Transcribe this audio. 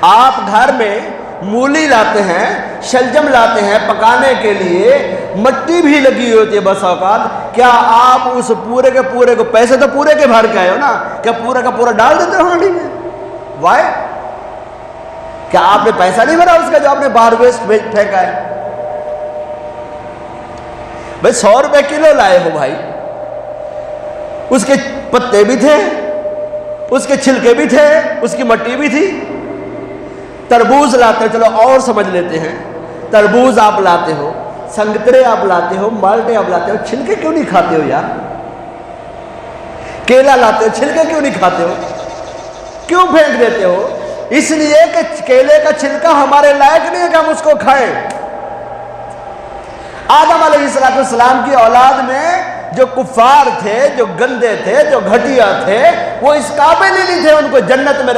आप घर में मूली लाते हैं, शलजम लाते हैं पकाने के लिए, मट्टी भी लगी होती है बस औकात, क्या आप उस पूरे के पूरे को, पैसे तो पूरे के भर के आए हो ना, क्या पूरा का पूरा डाल देते हो हांडी में? वाई? क्या आपने पैसा नहीं भरा उसका जो आपने बाहर वेस्ट फेंका है? भाई 100 रुपए किलो लाए हो भाई, उसके पत्ते भी थे, उसके छिलके भी थे, उसकी मट्टी भी थी। तरबूज लाते हो, चलो और समझ लेते हैं, तरबूज आप लाते हो, संतरे आप लाते हो, माल्टे आप लाते हो, छिलके क्यों नहीं खाते हो यार? केला लाते हो, छिलके क्यों नहीं खाते हो? क्यों फेंक देते हो? इसलिए कि केले का छिलका हमारे लायक नहीं है कि हम उसको खाएं। आदम अलैहिस्सलाम की औलाद में जो कुफार थे, जो गंदे थे, जो घटिया थे, वो इस काबिल ही नहीं थे उनको जन्नत में